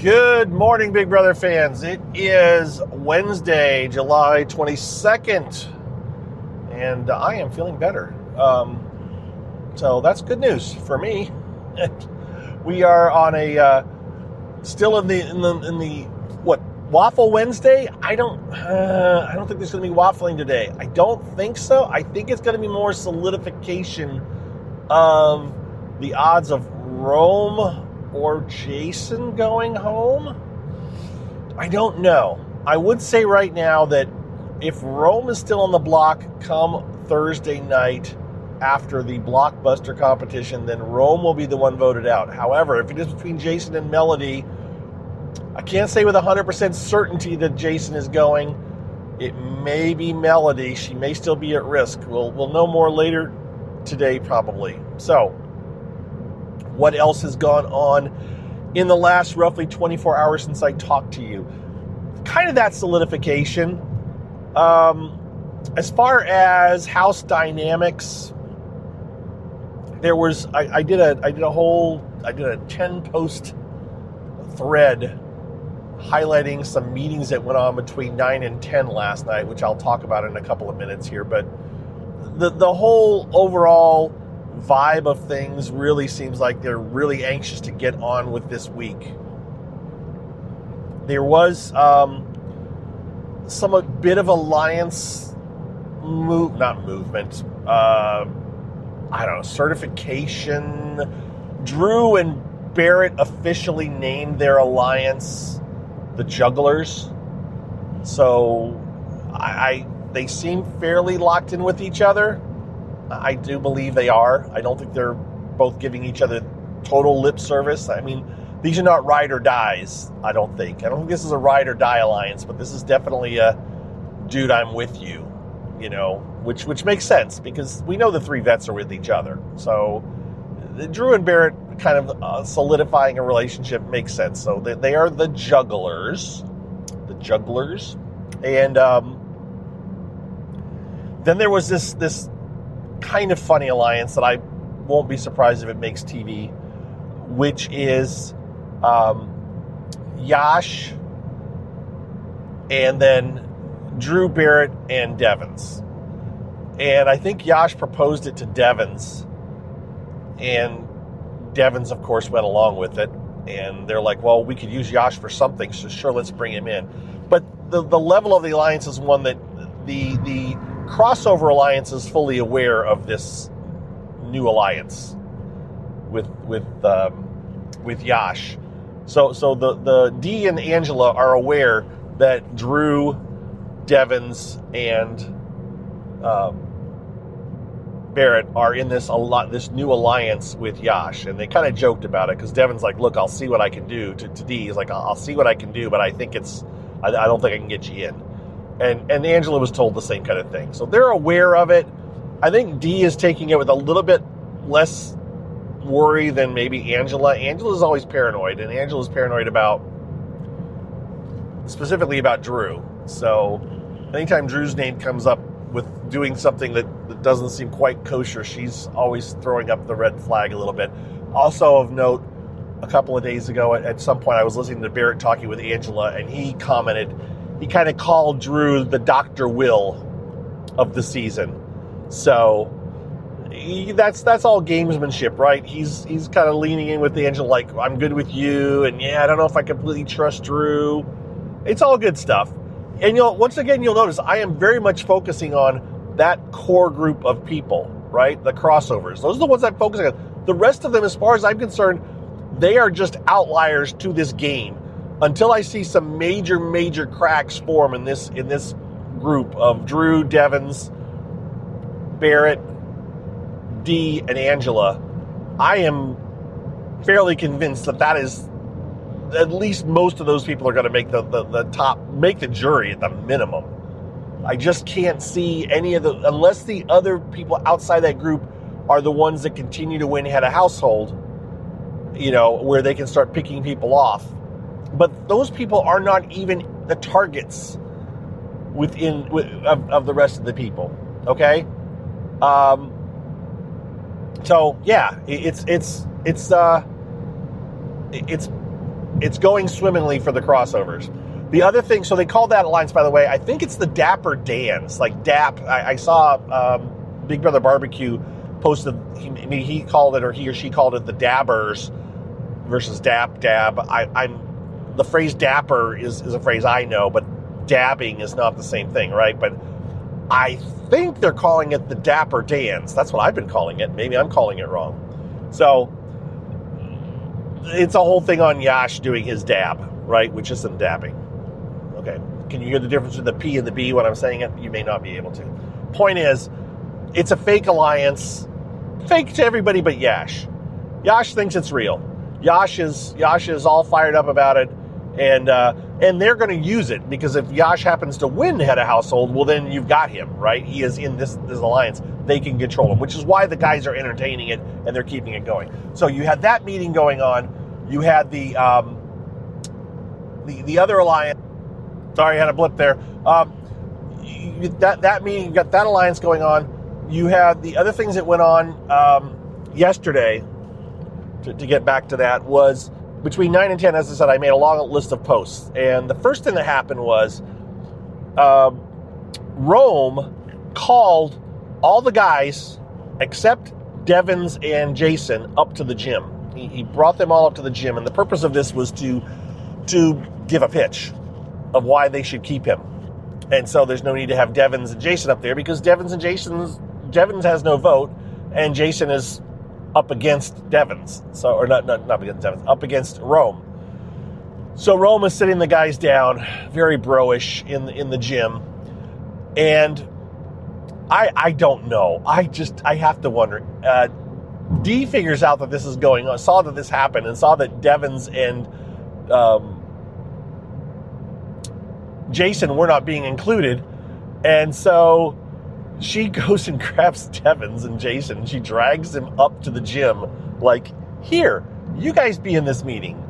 Good morning, Big Brother fans. It is Wednesday, July 22nd, and I am feeling better. So that's good news for me. We are on a still in the Waffle Wednesday. I don't think there's going to be waffling today. I don't think so. I think it's going to be more solidification of the odds of Rome or Jason going home? I don't know. I would say right now that if Rome is still on the block come Thursday night after the blockbuster competition, then Rome will be the one voted out. However, if it is between Jason and Melody, I can't say with 100% certainty that Jason is going. It may be Melody. She may still be at risk. We'll know more later today probably. So, what else has gone on in the last roughly 24 hours since I talked to you? Kind of that solidification. As far as house dynamics, there was I did a 10-post thread highlighting some meetings that went on between 9 and 10 last night, which I'll talk about in a couple of minutes here. But the whole overall vibe of things really seems like they're really anxious to get on with this week. There was some bit of alliance certification. Drew and Barrett officially named their alliance the Jugglers. So they seem fairly locked in with each other. I do believe they are. I don't think they're both giving each other total lip service. I mean, these are not ride or dies, I don't think. I don't think this is a ride or die alliance, but this is definitely a dude, I'm with you, which makes sense because we know the three vets are with each other. So Drew and Barrett kind of solidifying a relationship makes sense. So they are the Jugglers. The Jugglers. And then there was this kind of funny alliance that I won't be surprised if it makes TV, which is Yash and then Drew, Barrett, and Devins. And I think Yash proposed it to Devins, and Devins, of course, went along with it. And they're like, well, we could use Yash for something, so sure, let's bring him in. But the level of the alliance is one that the Crossover Alliance is fully aware of this new alliance with Yash. So the Dee and Angela are aware that Drew, Devins, and Barrett are in this new alliance with Yash, and they kind of joked about it because Devin's like, "Look, I'll see what I can do." To Dee, he's like, "I'll see what I can do, but I think I don't think I can get you in." And Angela was told the same kind of thing. So they're aware of it. I think Dee is taking it with a little bit less worry than maybe Angela. Angela's always paranoid, and Angela's paranoid specifically about Drew. So anytime Drew's name comes up with doing something that doesn't seem quite kosher, she's always throwing up the red flag a little bit. Also of note, a couple of days ago, at some point, I was listening to Barrett talking with Angela, and he commented, he kind of called Drew the Dr. Will of the season. So that's all gamesmanship, right? He's kind of leaning in with Angela, like, I'm good with you, and yeah, I don't know if I completely trust Drew. It's all good stuff. And once again, you'll notice I am very much focusing on that core group of people, right? The crossovers. Those are the ones I'm focusing on. The rest of them, as far as I'm concerned, they are just outliers to this game. Until I see some major cracks form in this group of Drew, Devins, Barrett, Dee, and Angela, I am fairly convinced that is at least most of those people are going to make make the jury at the minimum. I just can't see any of unless the other people outside that group are the ones that continue to win head of household, where they can start picking people off. But those people are not even the targets of the rest of the people. Okay. So yeah, it's it's going swimmingly for the crossovers. The other thing, so they call that alliance, by the way, I think it's the Dapper Dans, like DAP. I saw Big Brother Barbecue posted, he called it, or he or she called it the Dabbers versus Dab. The phrase dapper is a phrase I know, but dabbing is not the same thing, right? But I think they're calling it the Dapper Dans. That's what I've been calling it. Maybe I'm calling it wrong. So it's a whole thing on Yash doing his dab, right? Which isn't dabbing. Okay. Can you hear the difference between the P and the B when I'm saying it? You may not be able to. Point is, it's a fake alliance. Fake to everybody but Yash. Yash thinks it's real. Yash is all fired up about it, and they're going to use it, because if Yash happens to win head of household, well, then you've got him, right? He is in this alliance. They can control him, which is why the guys are entertaining it and they're keeping it going. So you had that meeting going on. You had the other alliance. Sorry, I had a blip there. That meeting, you got that alliance going on. You had the other things that went on yesterday. To get back to that, was between 9 and 10, as I said, I made a long list of posts. And the first thing that happened was Rome called all the guys except Devins and Jason up to the gym. He brought them all up to the gym, and the purpose of this was to give a pitch of why they should keep him. And so there's no need to have Devins and Jason up there, because Devins has no vote, and Jason is up against Devins, so, or not against Devins, up against Rome. So Rome is sitting the guys down, very bro-ish in the gym, and I don't know. I have to wonder. D figures out that this is going on, saw that this happened, and saw that Devins and Jason were not being included, and so she goes and grabs Devins and Jason, and she drags them up to the gym, like, here, you guys be in this meeting.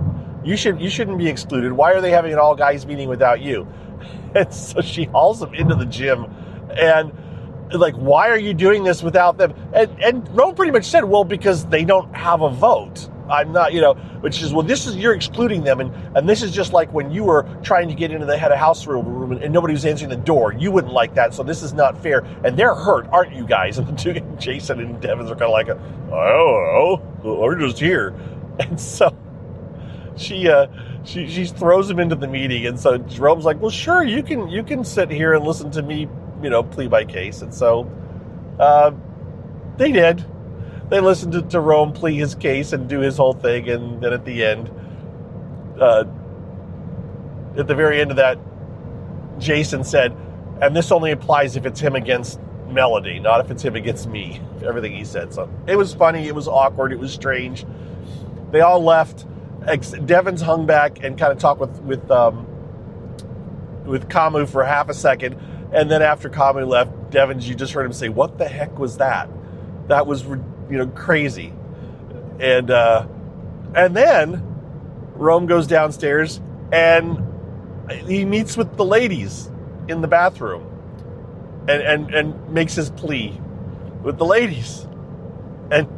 You shouldn't be excluded. Why are they having an all guys meeting without you? And so she hauls them into the gym, and like, why are you doing this without them? And Rome pretty much said, well, because they don't have a vote. I'm not, which is, well, you're excluding them, and this is just like when you were trying to get into the head of house room and nobody was answering the door. You wouldn't like that, so this is not fair. And they're hurt, aren't you guys? And Jason and Devins are kind of like, I don't know, we're just here. And so she throws him into the meeting, and so Jerome's like, well, sure, you can sit here and listen to me, plea by case. And so they did. They listened to Rome plea his case and do his whole thing, and then at the end, at the very end of that, Jason said, and this only applies if it's him against Melody, not if it's him against me, everything he said. So it was funny, it was awkward, it was strange. They all left. Devins hung back and kind of talked with Camus for half a second, and then after Camus left, Devins, you just heard him say, what the heck was that? That was crazy. And then Rome goes downstairs and he meets with the ladies in the bathroom and makes his plea with the ladies. And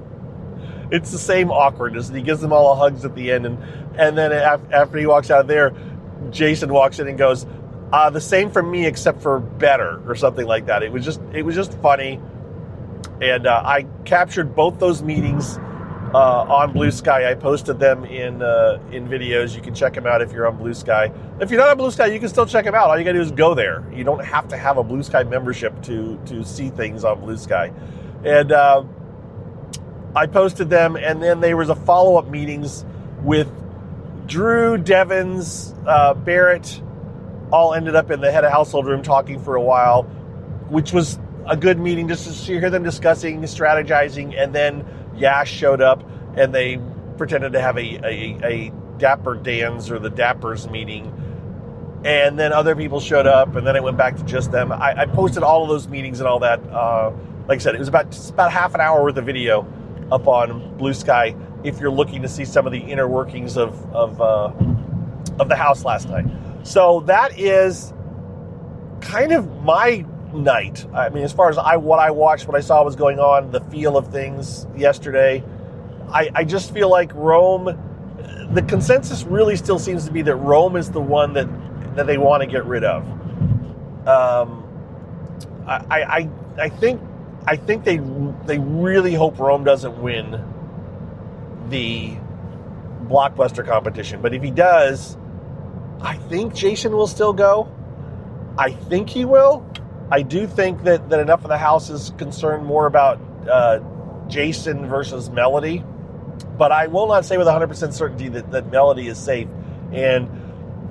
it's the same awkwardness, and he gives them all hugs at the end, and then after he walks out of there, Jason walks in and goes, the same for me except for better, or something like that. It was just funny. And I captured both those meetings on Blue Sky. I posted them in videos. You can check them out if you're on Blue Sky. If you're not on Blue Sky, you can still check them out. All you gotta do is go there. You don't have to have a Blue Sky membership to see things on Blue Sky. And I posted them, and then there was a follow-up meetings with Drew, Devins, Barrett, all ended up in the head of household room talking for a while, which was a good meeting just to hear them discussing, strategizing, and then Yash showed up, and they pretended to have a Dapper Dans or the Dappers meeting, and then other people showed up, and then it went back to just them. I posted all of those meetings and all that. Like I said, it was about half an hour worth of video up on Blue Sky if you're looking to see some of the inner workings of the house last night. So that is kind of my night. I mean, as far as what I watched, what I saw was going on, the feel of things yesterday, I just feel like Rome the consensus really still seems to be that Rome is the one that they want to get rid of. I think they really hope Rome doesn't win the Blockbuster competition. But if he does, I think Jason will still go. I think he will. I do think that enough of the house is concerned more about Jason versus Melody. But I will not say with 100% certainty that Melody is safe. And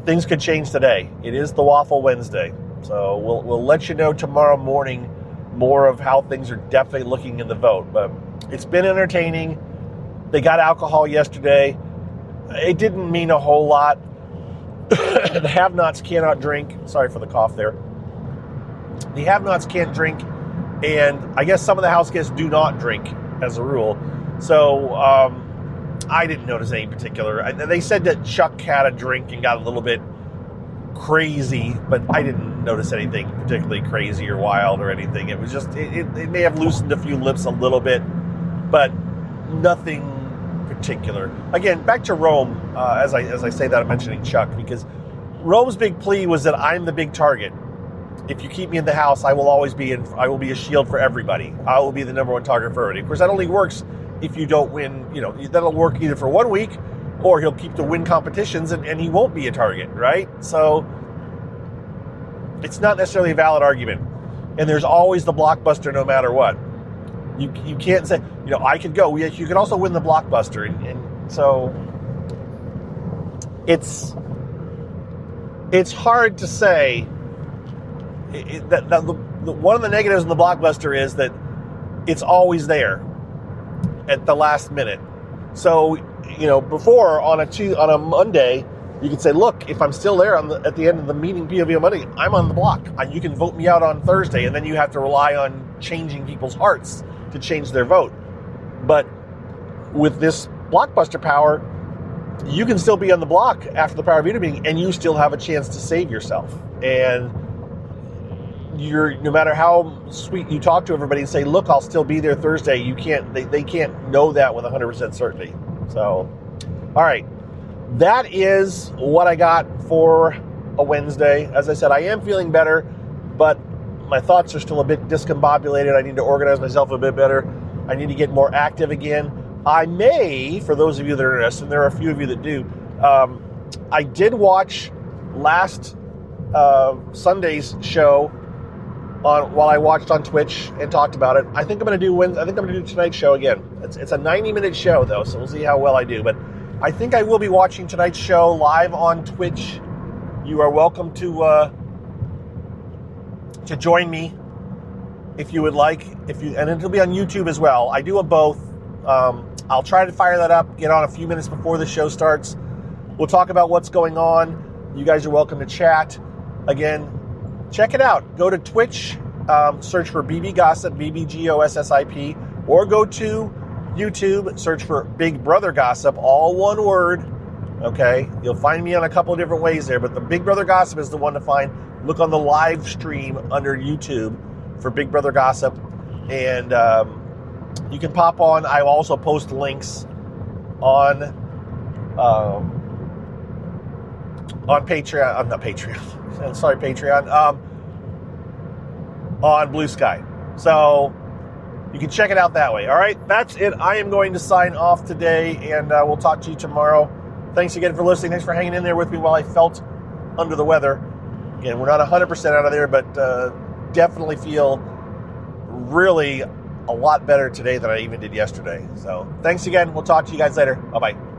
things could change today. It is the Waffle Wednesday. So we'll let you know tomorrow morning more of how things are definitely looking in the vote. But it's been entertaining. They got alcohol yesterday. It didn't mean a whole lot. The have-nots cannot drink. Sorry for the cough there. The have-nots can't drink, and I guess some of the house guests do not drink as a rule. So I didn't notice any particular. They said that Chuck had a drink and got a little bit crazy, but I didn't notice anything particularly crazy or wild or anything. It was just, it may have loosened a few lips a little bit, but nothing particular. Again, back to Rome, as I say that, I'm mentioning Chuck, because Rome's big plea was that I'm the big target. If you keep me in the house, I will be a shield for everybody. I will be the number one target for everybody. Of course, that only works if you don't win. That'll work either for 1 week, or he'll keep to win competitions and he won't be a target, right? So it's not necessarily a valid argument. And there's always the Blockbuster no matter what. You can't say, I could go. Yes, you could also win the Blockbuster. And so it's hard to say that one of the negatives in the Blockbuster is that it's always there at the last minute. So, before on a Monday, you could say, look, if I'm still there at the end of the meeting POV on Monday, I'm on the block. You can vote me out on Thursday, and then you have to rely on changing people's hearts to change their vote. But with this Blockbuster power, you can still be on the block after the Power Veto meeting, and you still have a chance to save yourself. And no matter how sweet you talk to everybody and say, look, I'll still be there Thursday, they can't know that with 100% certainty. So, all right. That is what I got for a Wednesday. As I said, I am feeling better, but my thoughts are still a bit discombobulated. I need to organize myself a bit better. I need to get more active again. I may, for those of you that are interested, and there are a few of you that do, I did watch last Sunday's show while I watched on Twitch and talked about it. I think I'm going to do tonight's show again. It's a 90-minute show, though, so we'll see how well I do. But I think I will be watching tonight's show live on Twitch. You are welcome to join me if you would like. And it'll be on YouTube as well. I do a both. I'll try to fire that up, get on a few minutes before the show starts. We'll talk about what's going on. You guys are welcome to chat. Again, check it out. Go to Twitch, search for BB Gossip, BBGOSSIP, or go to YouTube, search for Big Brother Gossip, all one word. Okay, you'll find me on a couple of different ways there, but the Big Brother Gossip is the one to find. Look on the live stream under YouTube for Big Brother Gossip, and you can pop on. I will also post links on Patreon. I'm not Patreon. Sorry, Patreon. On Blue Sky. So you can check it out that way. All right, that's it. I am going to sign off today, and we'll talk to you tomorrow. Thanks again for listening. Thanks for hanging in there with me while I felt under the weather. Again, we're not 100% out of there, but definitely feel really a lot better today than I even did yesterday. So thanks again. We'll talk to you guys later. Bye-bye.